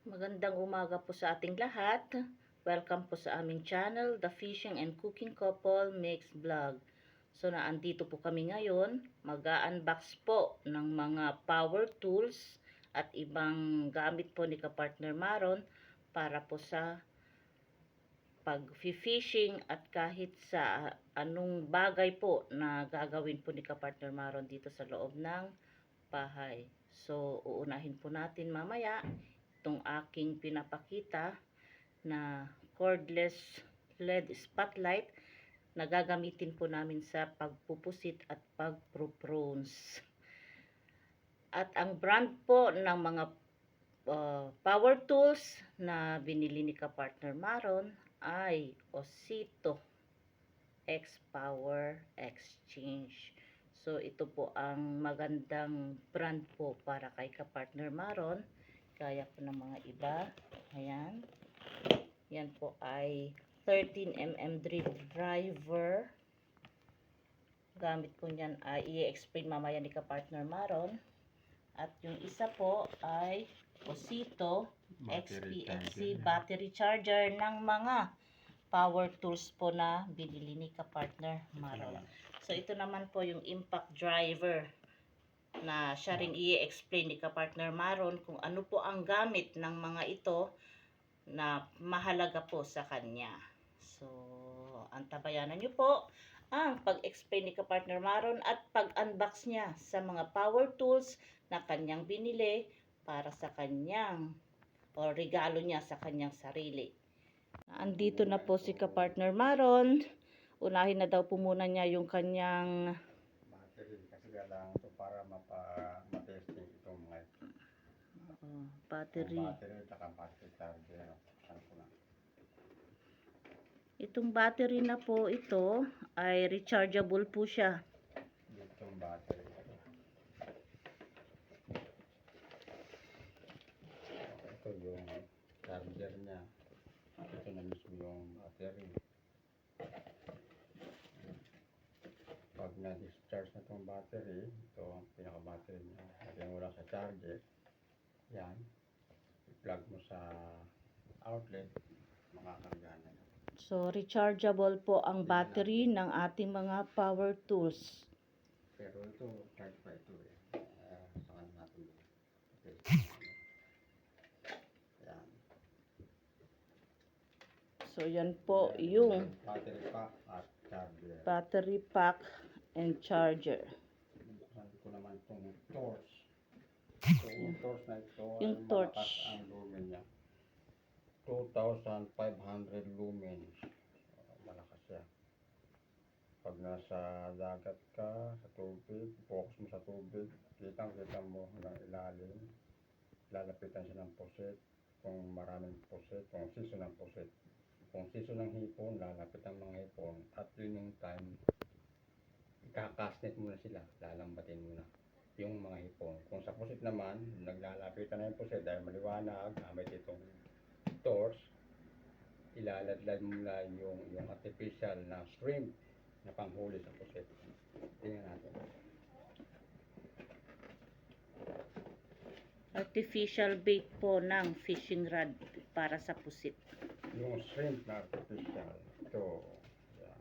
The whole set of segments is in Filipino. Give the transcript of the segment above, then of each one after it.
Magandang umaga po sa ating lahat. Welcome po sa aming channel, The Fishing and Cooking Couple Mix Vlog. So naandito po kami ngayon, mag-unbox po ng mga power tools at ibang gamit po ni Kapartner Maron para po sa pag-fishing at kahit sa anong bagay po na gagawin po ni Kapartner Maron dito sa loob ng bahay. So uunahin po natin mamaya itong aking pinapakita na cordless LED spotlight na gagamitin po namin sa pagpupusit at pagpro-prawns. At ang brand po ng mga power tools na binili ni Kapartner Maron ay Osito X Power Exchange. So ito po ang magandang brand po para kay Kapartner Maron. Kaya po ng mga iba. Ayan. Yan po ay 13mm driver. Gamit po niyan ay i-explain mamaya ni Kapartner Maron. At yung isa po ay Osito XPXC battery charger ng mga power tools po na binili ni Kapartner Maron. So ito naman po yung impact driver na siya rin i-explain ni Kapartner Maron kung ano po ang gamit ng mga ito na mahalaga po sa kanya. So, antabayanan nyo po ang pag-explain ni Kapartner Maron at pag-unbox niya sa mga power tools na kanyang binili para sa kanyang o regalo niya sa kanyang sarili. Andito na po si Kapartner Maron. Unahin na daw po muna niya yung kanyang kasi lang ito para ma-testing itong mga battery. Battery at battery charger. Itong battery na po ito ay rechargeable po siya. Itong battery. Ito yung charger niya. Ito na mismo yung battery. Pag na-discharge na itong battery, ito ang pinaka-battery niya. Lagyan mo lang sa charger. Yan. I-plug mo sa outlet, makakarga na. So, rechargeable po ang battery ng ating mga power tools. Pero ito, charge pa ito eh. Saan natin. Okay. Yan. So, yan po yung battery pack at charger. battery pack and charger. Sabi ko naman itong torch. So, yung torch na ito yung ay torch. malakas ang lumen niya. 2,500 lumens. Malakas siya. Pag nasa dagat ka, sa tubig, focus mo sa tubig, kita mo hanggang ilalim. Lalapitan siya ng puset. Kung maraming puset, kung season ng puset. Kung season ng hipon, lalapit ang mga hipon. At yun yung time, ikakasnet muna sila, lalambatin muna yung mga hipon. Kung sa puset naman, naglalapitan na yung puset dahil maliwanag, gamit itong torch, ilaladlad mula yung artificial na shrimp na panghuli sa puset. Tingnan natin. Artificial bait po ng fishing rod para sa pusit. Yung shrimp na artificial, ito. Yan.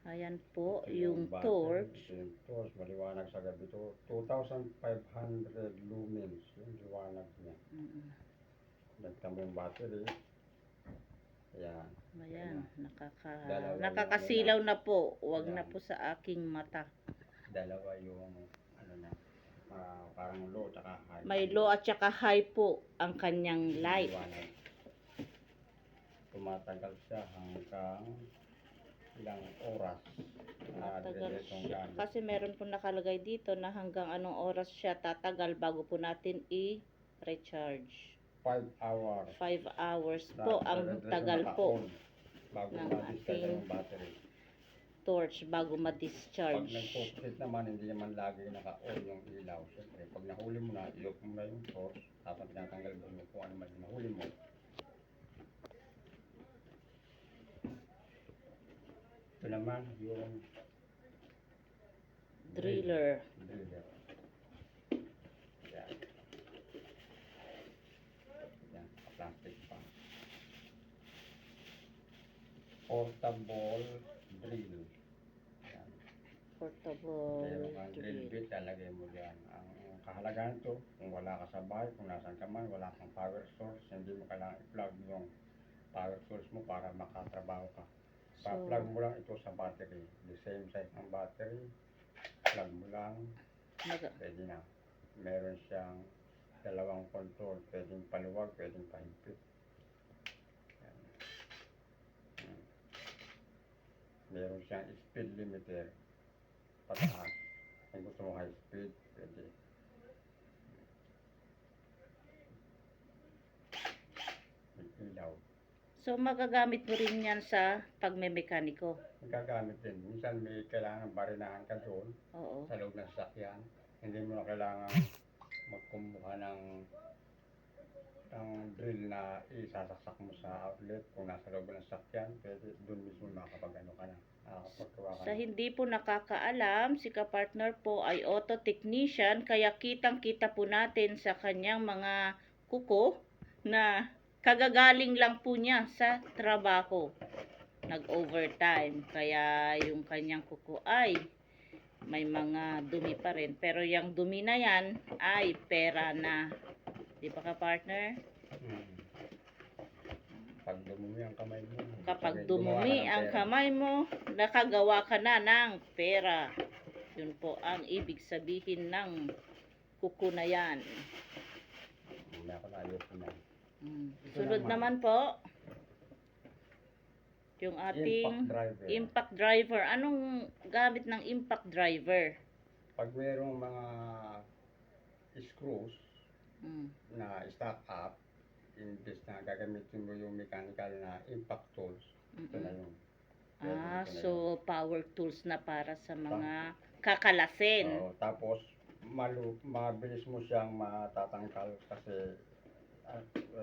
Ayan po, Ito yung battery, torch. ito yung torch, maliwanag sa gabi ito. 2,500 lumens yung liwanag niya. Nagtamo yung battery. Ayan. Ayan, Dalawa nakakasilaw na po. Huwag Ayan. na po sa aking mata. Dalawa yung ano na, parang low at high. May low at saka high po ang kanyang light. Liwanag. Tumatagal siya hanggang ilang oras. Tatagal Itong siya. gamit. Kasi meron po nakalagay dito na hanggang anong oras siya tatagal bago po natin i-recharge. 5 hours. 5 hours po ang tagal po bago ng ma-discharge ating yung battery. torch bago Pag ma-discharge. nag-focus naman, hindi naman lagi naka-on yung ilaw. Siyempre, pag nahuli mo na, i-off mo na yung torch, tapos tinatanggal mo kung ano man yung nahuli mo. Ito naman yung Driller. Driller. Yan. Yan. portable drill. Yan. Portable Meron kang drill drill. bit, lalagay mo dyan. Ang kahalagahan ito, kung wala ka sa bahay, kung nasan ka man, wala kang power source, hindi mo kailangan i-plug yung power source mo para makatrabaho ka. Pa-plug mo lang ito sa battery. The same size ng battery, plug mo lang, pwede na. Meron siyang dalawang control, pwedeng paluwag, pwedeng pahigpit. Yan. Meron siyang speed limiter, pataas. Kung gusto mo high speed, pwede. May ilaw. So, magagamit mo rin yan sa pagmemekaniko. Gagamit din. Minsan may kailangan barinahan ka doon Oo. sa loob ng sasakyan. Hindi mo na kailangan magkumuha ng drill na isasaksak mo sa outlet. Kung nasa loob ng sasakyan, pwede doon mismo makapag-ano ka na. Makapagkawa ka Sa na. hindi po nakakaalam, si kapartner po ay auto technician, kaya kitang-kita po natin sa kanyang mga kuko na kagagaling lang po niya sa trabaho. Nag-overtime, kaya yung kanyang kuko ay may mga dumi pa rin. Pero yung dumi na yan ay pera na. Di ba kapartner? Pag dumumi ang kamay mo. Kapag gumawa ka dumumi ng ang pera. kamay mo, nakagawa ka na ng pera. Yun po ang ibig sabihin ng kuko na yan. Hindi ako naayos na. Ito Sunod naman po, yung ating impact driver. Anong gamit ng impact driver? Pag mayroong mga screws na stack up, imbes na gagamitin mo yung mechanical na impact tools, ito na yun. So power tools na para sa mga kakalasin. Tapos mabilis mo siyang matatangkal kasi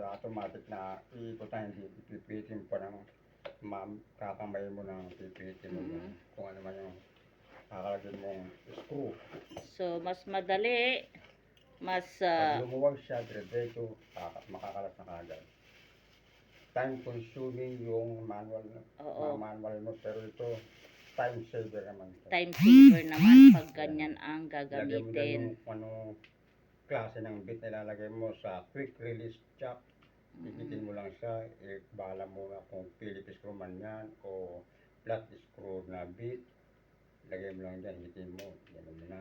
automatic na iikutan, hindi pipitin pa ng kakamay mo ng pipitin mo kung ano man yung kakalagin mong screw. So mas madali, mas pag lumuwag siya, diretso, makakalas na kagad. Time consuming yung manual mo, pero ito time saver naman. Time saver naman pag ganyan ang Lagay mo dyan gagamitin. yung anong klase ng bit na ilalagay mo sa quick release jack. Ikitin mo lang siya, bahala mo na kung Phillips screw man yan o flat screw na bit. Lagay mo lang dyan, hitin mo, gano'n mo na,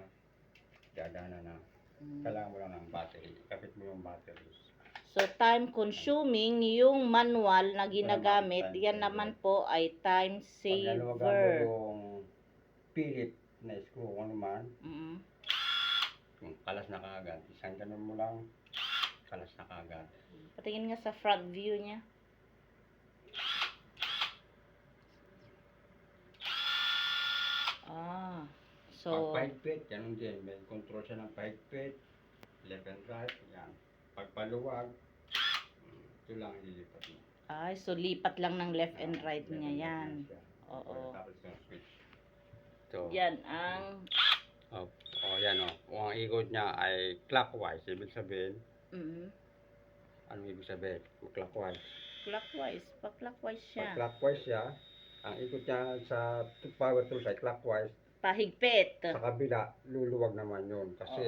gagana na. Kailangan mo lang ng battery, kapit mo yung battery. So time consuming yung manual na ginagamit, yan naman po ay time Pag naluwagan mo saver. yung Phillips na screw kung ano man, yung kalas na kaagad, isang ganun mo lang, kalas na kaagad. Patingin nga sa front view niya. So pag pahigpit, ganun din, may control siya ng pahigpit, left and right, yan. Pag paluwag, ito lang ililipat mo. so lipat lang ng left and right niya yan. Oo. Tapos yung switch. Ito. Yan ang Yan o. Kung ang ikot niya ay clockwise, ibig sabihin, ano ibig sabihin? Clockwise. clockwise, pa-clockwise siya. Pag clockwise siya, ang ikot niya sa power tools ay clockwise. Pahigpit. Sa kabila, luluwag naman yun. Kasi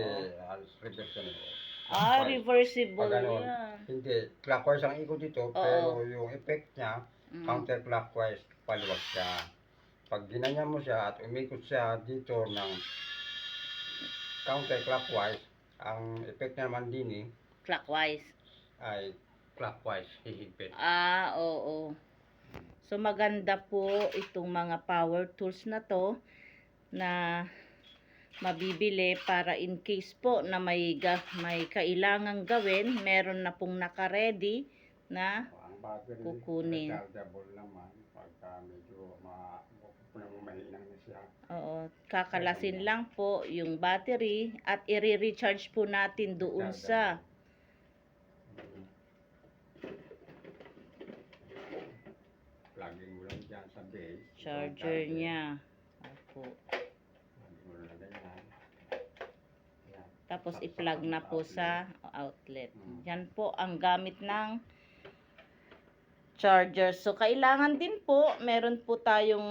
reverse yan. Reversible Pag ganun, yan. hindi. Clockwise ang ikot dito, pero yung effect niya, counterclockwise, paluwag siya. Pag ginanya mo siya at umikot siya dito ng counterclockwise, ang effect niya naman din Clockwise. ay clockwise, hihigpit. Oo. So maganda po itong mga power tools na to na mabibili para in case po na may kailangang gawin, meron na pong naka-ready na kukunin. Rechargeable naman pagka medyo mahinang na siya. Kakalasin lang po yung battery at i-recharge po natin doon sa plugging mo lang dyan sa base. charger niya. Tapos i-plug na po sa outlet. Yan po ang gamit ng charger. So, kailangan din po, meron po tayong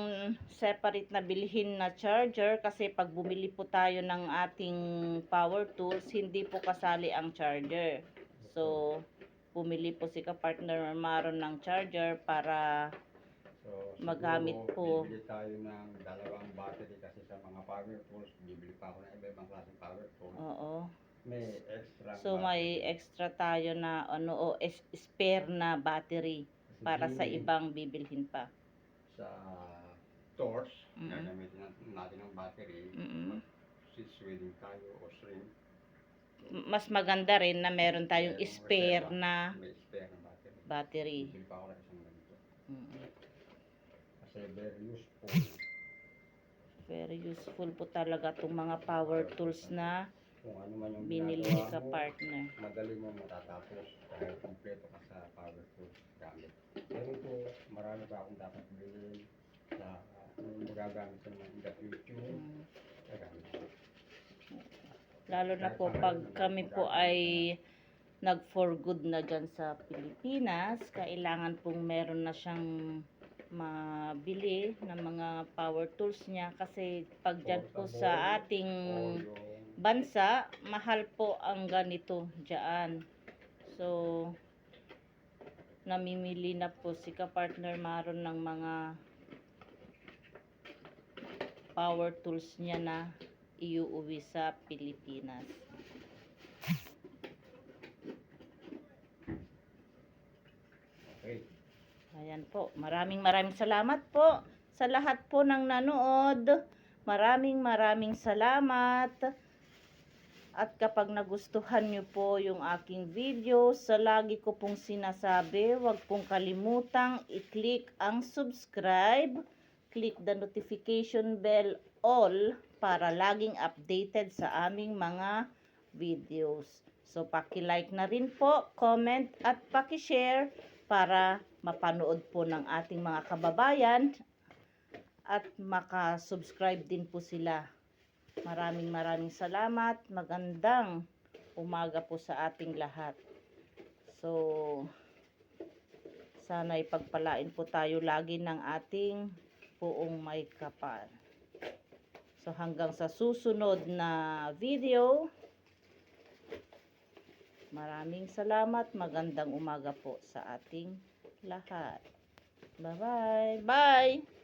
separate na bilhin na charger kasi pag bumili po tayo ng ating power tools, hindi po kasali ang charger. So, bumili po si ka-partner Maron ng charger para So, magamit po. bibili tayo ng dalawang battery kasi sa mga power tools, bibili pa ako ng iba-ibang klaseng power tools. Oo. May extra So, may extra tayo na spare na battery Kasi para sa Jimmy, ibang bibilhin pa. sa torch, Mm. gagamitin natin ng battery. Mm. Switch welding tayo o shrink. Mas maganda rin na meron tayong Mayroong spare reserva, na may spare na battery. battery. Bibili pa ako ng isang ganito. Mm. Kasi very useful. Very useful po talaga itong mga power tools na Kung ano man yung binili ni ginagawa mo, ka-partner. madali mo matatapos dahil kompleto ka sa power tools gamit. Pero po, marami pa akong dapat bilhin sa magagamit ko naman in the future. Mm. Gagamit ko. Lalo na po pag kami po ay nag for good na dyan sa Pilipinas, kailangan pong meron na siyang mabili ng mga power tools niya kasi pag dyan po sa ating O yung bansa, mahal po ang ganito dyan. So, namimili na po si ka-partner Maron ng mga power tools niya na iuuwi sa Pilipinas. okay. Ayan po. Maraming salamat po sa lahat po ng nanood. Maraming salamat. At kapag nagustuhan nyo po yung aking video, sa lagi ko pong sinasabi, huwag pong kalimutang i-click ang subscribe, click the notification bell all para laging updated sa aming mga videos. So, paki-like na rin po, comment at paki-share para mapanood po ng ating mga kababayan at maka-subscribe din po sila. Maraming salamat. Magandang umaga po sa ating lahat. So, sana ipagpalain po tayo lagi ng ating Poong May Kapal. So, hanggang sa susunod na video, maraming salamat. Magandang umaga po sa ating lahat. Bye-bye. Bye!